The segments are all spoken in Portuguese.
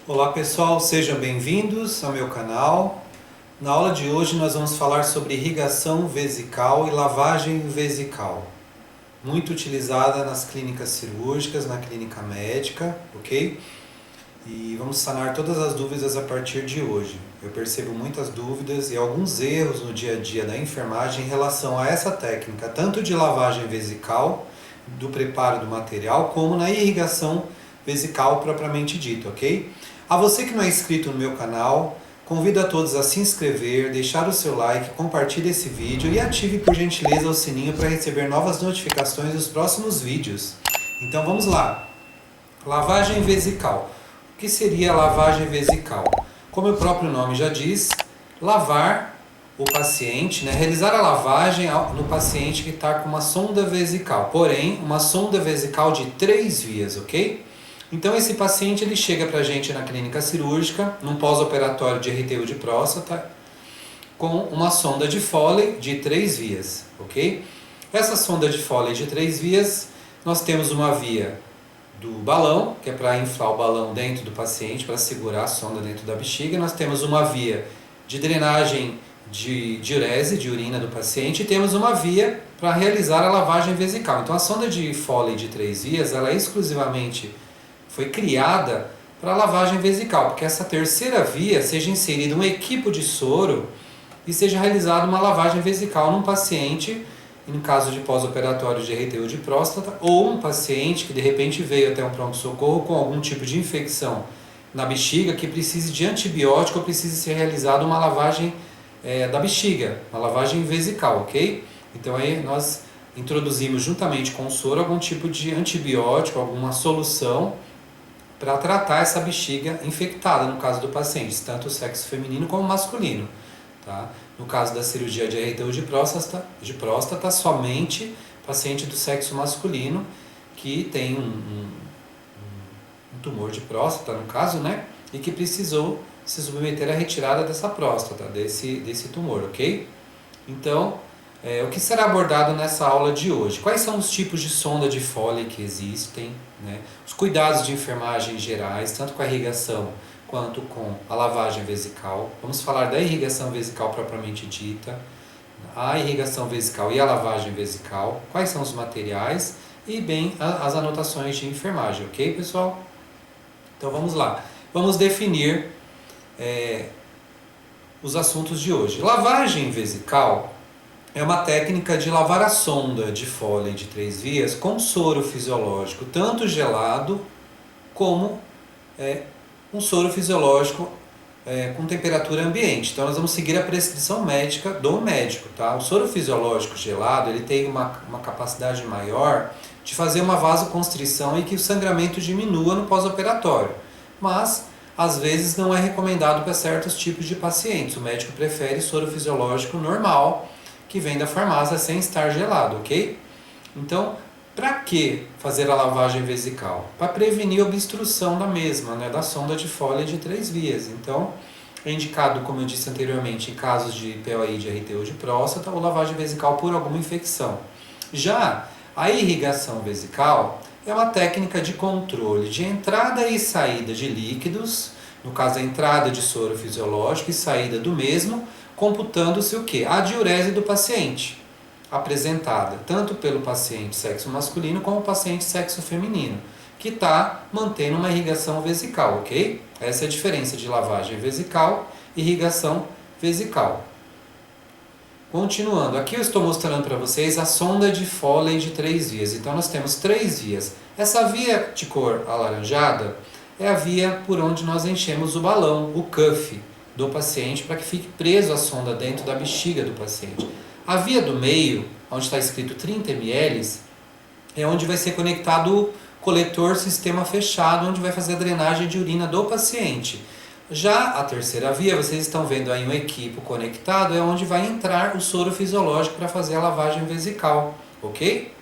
Olá pessoal, sejam bem-vindos ao meu canal. Na aula de hoje nós vamos falar sobre irrigação vesical e lavagem vesical, muito utilizada nas clínicas cirúrgicas, na clínica médica, ok? E vamos sanar todas as dúvidas a partir de hoje. Eu percebo muitas dúvidas e alguns erros no dia a dia da enfermagem em relação a essa técnica, tanto de lavagem vesical, do preparo do material, como na irrigação vesical propriamente dita, ok? A você que não é inscrito no meu canal, convido a todos a se inscrever, deixar o seu like, compartilhe esse vídeo e ative por gentileza o sininho para receber novas notificações dos próximos vídeos. Então vamos lá. Lavagem vesical. O que seria lavagem vesical? Como o próprio nome já diz, lavar o paciente, realizar a lavagem no paciente que está com uma sonda vesical, porém uma sonda vesical de 3 vias, ok? Então esse paciente ele chega para a gente na clínica cirúrgica, num pós-operatório de RTU de próstata, com uma sonda de Foley de 3 vias, ok? Essa sonda de Foley de 3 vias, nós temos uma via do balão, que é para inflar o balão dentro do paciente, para segurar a sonda dentro da bexiga. Nós temos uma via de drenagem de diurese, de urina do paciente, e temos uma via para realizar a lavagem vesical. Então a sonda de Foley de 3 vias, ela é exclusivamente foi criada para lavagem vesical, porque essa terceira via seja inserida um equipo de soro e seja realizada uma lavagem vesical num paciente, em caso de pós-operatório de RTU de próstata, ou um paciente que de repente veio até um pronto-socorro com algum tipo de infecção na bexiga que precise de antibiótico ou precise ser realizada uma lavagem da bexiga, uma lavagem vesical, ok? Então aí nós introduzimos juntamente com o soro algum tipo de antibiótico, alguma solução para tratar essa bexiga infectada, no caso do paciente, tanto o sexo feminino como o masculino. Tá? No caso da cirurgia de RTU de próstata, somente paciente do sexo masculino que tem um tumor de próstata, no caso, e que precisou se submeter à retirada dessa próstata, desse tumor, ok? Então, o que será abordado nessa aula de hoje? Quais são os tipos de sonda de Foley que existem? Os cuidados de enfermagem gerais, tanto com a irrigação quanto com a lavagem vesical. Vamos falar da irrigação vesical propriamente dita, a irrigação vesical e a lavagem vesical, quais são os materiais e bem as anotações de enfermagem, ok pessoal? Então vamos lá, vamos definir os assuntos de hoje. Lavagem vesical é uma técnica de lavar a sonda de Foley de 3 vias com soro fisiológico, tanto gelado como um soro fisiológico com temperatura ambiente. Então nós vamos seguir a prescrição médica do médico. Tá? O soro fisiológico gelado ele tem uma capacidade maior de fazer uma vasoconstrição e que o sangramento diminua no pós-operatório. Mas às vezes não é recomendado para certos tipos de pacientes. O médico prefere soro fisiológico normal, que vem da farmácia sem estar gelado, ok? Então, para que fazer a lavagem vesical? Para prevenir a obstrução da mesma, da sonda de Foley de 3 vias. Então, é indicado, como eu disse anteriormente, em casos de POI de RTU de próstata ou lavagem vesical por alguma infecção. Já a irrigação vesical é uma técnica de controle de entrada e saída de líquidos, no caso a entrada de soro fisiológico e saída do mesmo, computando-se o quê? A diurese do paciente, apresentada tanto pelo paciente sexo masculino como o paciente sexo feminino, que está mantendo uma irrigação vesical, ok? Essa é a diferença de lavagem vesical e irrigação vesical. Continuando, aqui eu estou mostrando para vocês a sonda de Foley de 3 vias. Então nós temos 3 vias. Essa via de cor alaranjada é a via por onde nós enchemos o balão, o cuff do paciente, para que fique preso a sonda dentro da bexiga do paciente. A via do meio, onde está escrito 30 ml, é onde vai ser conectado o coletor sistema fechado, onde vai fazer a drenagem de urina do paciente. Já a terceira via, vocês estão vendo aí um equipo conectado, é onde vai entrar o soro fisiológico para fazer a lavagem vesical, ok?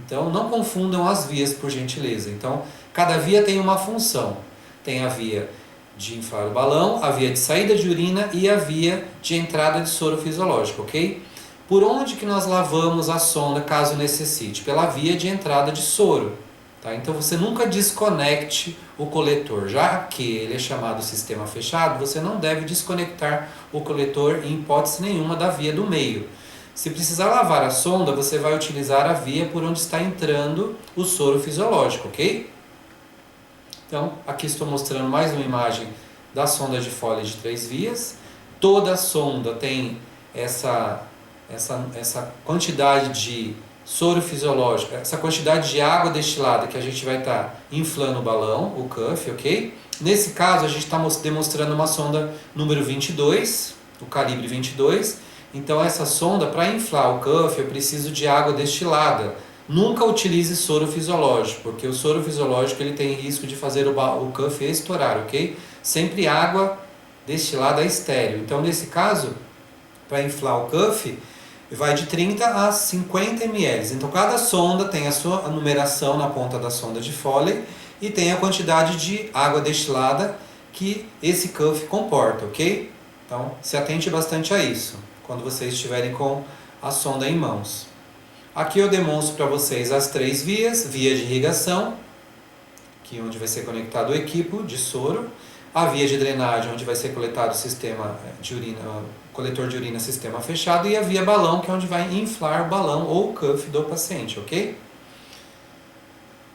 Então não confundam as vias, por gentileza. Então cada via tem uma função. Tem a via de inflar o balão, a via de saída de urina e a via de entrada de soro fisiológico, ok? Por onde que nós lavamos a sonda caso necessite? Pela via de entrada de soro. Tá? Então você nunca desconecte o coletor, já que ele é chamado sistema fechado, você não deve desconectar o coletor em hipótese nenhuma da via do meio. Se precisar lavar a sonda, você vai utilizar a via por onde está entrando o soro fisiológico, ok? Então, aqui estou mostrando mais uma imagem da sonda de Foley de 3 vias. Toda a sonda tem essa quantidade de soro fisiológico, essa quantidade de água destilada que a gente vai estar inflando o balão, o cuff, ok? Nesse caso, a gente está demonstrando uma sonda número 22, o calibre 22. Então, essa sonda, para inflar o cuff, eu preciso de água destilada. Nunca utilize soro fisiológico, porque o soro fisiológico ele tem risco de fazer o cuff estourar, ok? Sempre água destilada estéril. Então, nesse caso, para inflar o cuff, vai de 30 a 50 ml. Então, cada sonda tem a sua numeração na ponta da sonda de Foley e tem a quantidade de água destilada que esse cuff comporta, ok? Então, se atente bastante a isso quando vocês estiverem com a sonda em mãos. Aqui eu demonstro para vocês as 3 vias, via de irrigação, que é onde vai ser conectado o equipo de soro, a via de drenagem, onde vai ser coletado o sistema de urina, coletor de urina sistema fechado, e a via balão, que é onde vai inflar o balão ou o cuff do paciente, ok?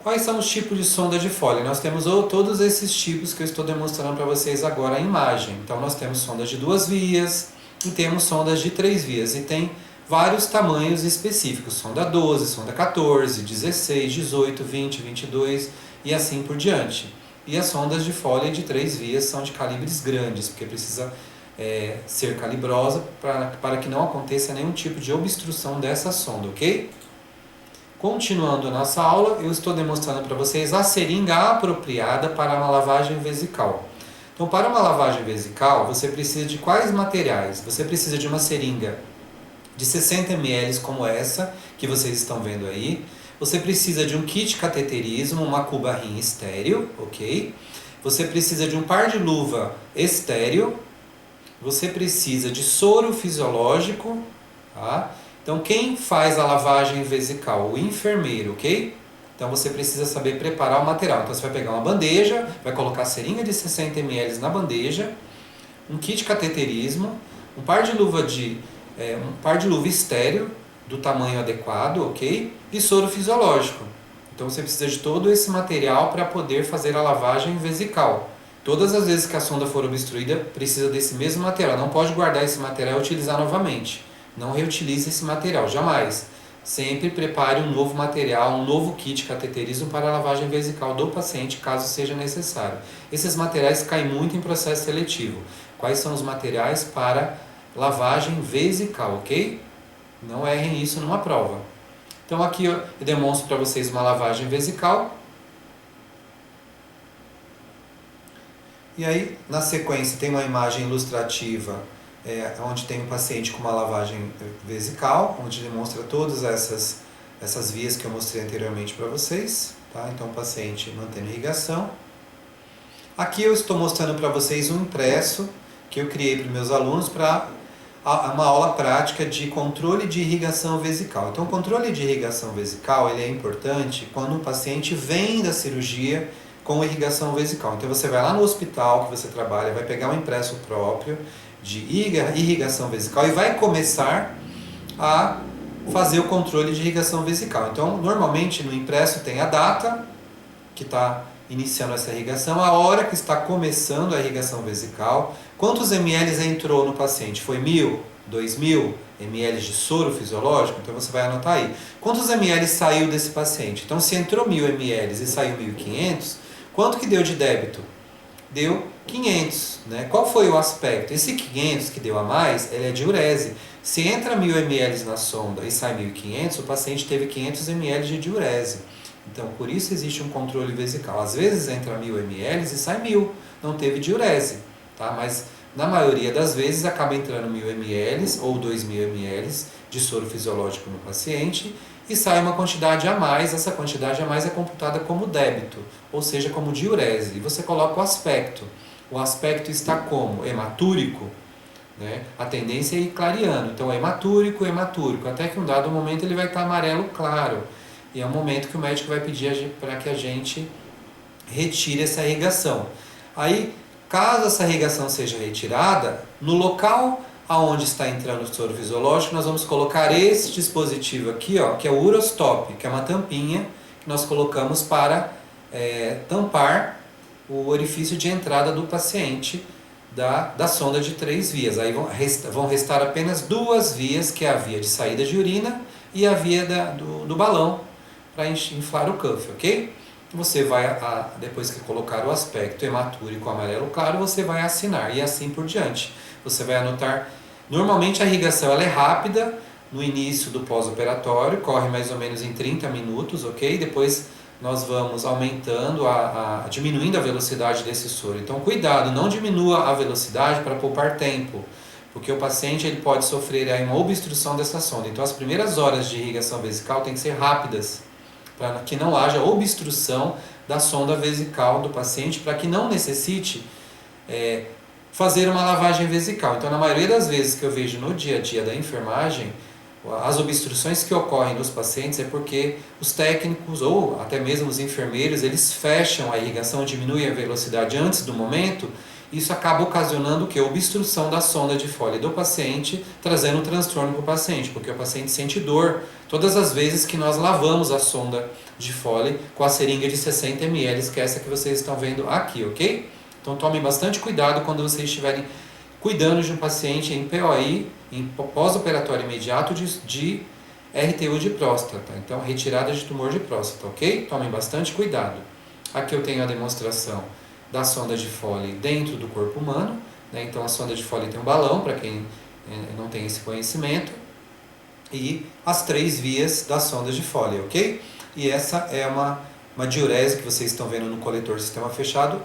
Quais são os tipos de sonda de Foley? Nós temos todos esses tipos que eu estou demonstrando para vocês agora em imagem. Então nós temos sondas de 2 vias e temos sondas de 3 vias, e tem vários tamanhos específicos, sonda 12, sonda 14, 16, 18, 20, 22 e assim por diante. E as sondas de Foley de 3 vias são de calibres grandes, porque precisa ser calibrosa para que não aconteça nenhum tipo de obstrução dessa sonda, ok? Continuando a nossa aula, eu estou demonstrando para vocês a seringa apropriada para uma lavagem vesical. Então, para uma lavagem vesical, você precisa de quais materiais? Você precisa de uma seringa de 60 ml como essa que vocês estão vendo aí. Você precisa de um kit cateterismo, uma cuba rim estéreo, ok? Você precisa de um par de luva estéreo. Você precisa de soro fisiológico, tá? Então, quem faz a lavagem vesical? O enfermeiro, ok? Então, você precisa saber preparar o material. Então, você vai pegar uma bandeja, vai colocar a seringa de 60 ml na bandeja, um kit cateterismo, um par de luva estéreo do tamanho adequado, ok? E soro fisiológico. Então você precisa de todo esse material para poder fazer a lavagem vesical. Todas as vezes que a sonda for obstruída, precisa desse mesmo material. Não pode guardar esse material e utilizar novamente. Não reutilize esse material, jamais. Sempre prepare um novo material, um novo kit cateterismo para a lavagem vesical do paciente, caso seja necessário. Esses materiais caem muito em processo seletivo. Quais são os materiais para lavagem vesical, ok? Não errem isso numa prova. Então aqui eu demonstro para vocês uma lavagem vesical. E aí, na sequência, tem uma imagem ilustrativa onde tem um paciente com uma lavagem vesical, onde demonstra todas essas vias que eu mostrei anteriormente para vocês. Tá? Então, o paciente mantendo irrigação. Aqui eu estou mostrando para vocês um impresso que eu criei para os meus alunos para uma aula prática de controle de irrigação vesical. Então, o controle de irrigação vesical ele é importante quando o paciente vem da cirurgia com irrigação vesical. Então, você vai lá no hospital que você trabalha, vai pegar um impresso próprio de irrigação vesical e vai começar a fazer o controle de irrigação vesical. Então, normalmente no impresso tem a data que está iniciando essa irrigação, a hora que está começando a irrigação vesical, quantos ml entrou no paciente? Foi 1.000, 2.000 ml de soro fisiológico? Então você vai anotar aí. Quantos ml saiu desse paciente? Então se entrou 1.000 ml e saiu 1.500, quanto que deu de débito? Deu 500, né? Qual foi o aspecto? Esse 500 que deu a mais, ele é diurese. Se entra 1.000 ml na sonda e sai 1.500, o paciente teve 500 ml de diurese. Então, por isso existe um controle vesical. Às vezes entra 1.000 ml e sai 1.000, não teve diurese, tá? Mas na maioria das vezes acaba entrando 1.000 ml ou 2.000 ml de soro fisiológico no paciente e sai uma quantidade a mais. Essa quantidade a mais é computada como débito, ou seja, como diurese. E você coloca o aspecto. o aspecto está como? Hematúrico, né? A tendência é ir clareando, então hematúrico, hematúrico, até que um dado momento ele vai estar amarelo claro, e é o momento que o médico vai pedir para que a gente retire essa irrigação. Aí, caso essa irrigação seja retirada, no local aonde está entrando o soro fisiológico, nós vamos colocar esse dispositivo aqui, ó, que é o urostop, que é uma tampinha que nós colocamos para tampar o orifício de entrada do paciente da sonda de 3 vias. Aí vão restar apenas 2 vias, que é a via de saída de urina e a via do balão para inflar o cuff, ok? Você vai, depois que colocar o aspecto hematúrico amarelo claro, você vai assinar e assim por diante. Você vai anotar, normalmente a irrigação ela é rápida, no início do pós-operatório, corre mais ou menos em 30 minutos, ok? Depois nós vamos aumentando, diminuindo a velocidade desse soro. Então cuidado, não diminua a velocidade para poupar tempo, porque o paciente ele pode sofrer aí uma obstrução dessa sonda. Então as primeiras horas de irrigação vesical têm que ser rápidas, para que não haja obstrução da sonda vesical do paciente, para que não necessite fazer uma lavagem vesical. Então, na maioria das vezes que eu vejo no dia a dia da enfermagem, as obstruções que ocorrem nos pacientes é porque os técnicos ou até mesmo os enfermeiros, eles fecham a irrigação, diminuem a velocidade antes do momento. Isso acaba ocasionando o que? Obstrução da sonda de Foley do paciente, trazendo um transtorno para o paciente, porque o paciente sente dor todas as vezes que nós lavamos a sonda de Foley com a seringa de 60 ml, que é essa que vocês estão vendo aqui, ok? Então tomem bastante cuidado quando vocês estiverem cuidando de um paciente em POI, em pós-operatório imediato de RTU de próstata, então retirada de tumor de próstata, ok? Tomem bastante cuidado. Aqui eu tenho a demonstração da sonda de Foley dentro do corpo humano, né? Então a sonda de Foley tem um balão, para quem não tem esse conhecimento, e as 3 vias da sonda de Foley, ok? E essa é uma diurese que vocês estão vendo no coletor sistema fechado,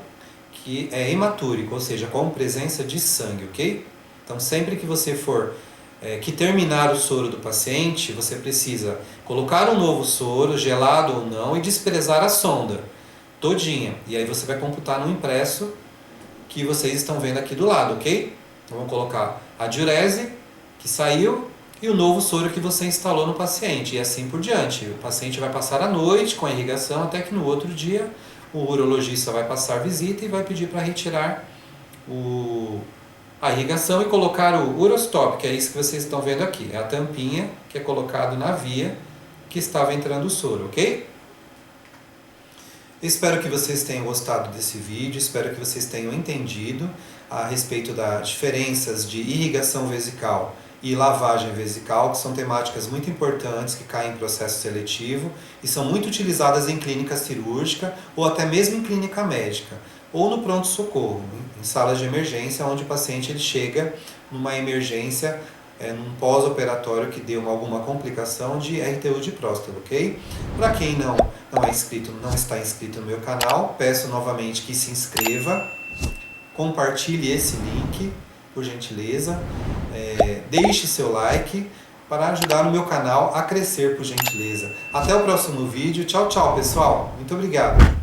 que é hematúrico, ou seja, com presença de sangue, ok? Então sempre que você for que terminar o soro do paciente, você precisa colocar um novo soro, gelado ou não, e desprezar a sonda todinha. E aí você vai computar no impresso que vocês estão vendo aqui do lado, ok? Então vamos colocar a diurese que saiu e o novo soro que você instalou no paciente, e assim por diante. O paciente vai passar a noite com a irrigação até que no outro dia o urologista vai passar visita e vai pedir para retirar a irrigação e colocar o urostop, que é isso que vocês estão vendo aqui. É a tampinha que é colocado na via que estava entrando o soro, ok? Espero que vocês tenham gostado desse vídeo, espero que vocês tenham entendido a respeito das diferenças de irrigação vesical e lavagem vesical, que são temáticas muito importantes que caem em processo seletivo e são muito utilizadas em clínica cirúrgica ou até mesmo em clínica médica ou no pronto-socorro, em salas de emergência, onde o paciente ele chega numa emergência, num pós-operatório que deu alguma complicação de RTU de próstata, ok? Para quem não está inscrito no meu canal, peço novamente que se inscreva, compartilhe esse link, por gentileza, deixe seu like para ajudar o meu canal a crescer, por gentileza. Até o próximo vídeo. Tchau, tchau, pessoal. Muito obrigado.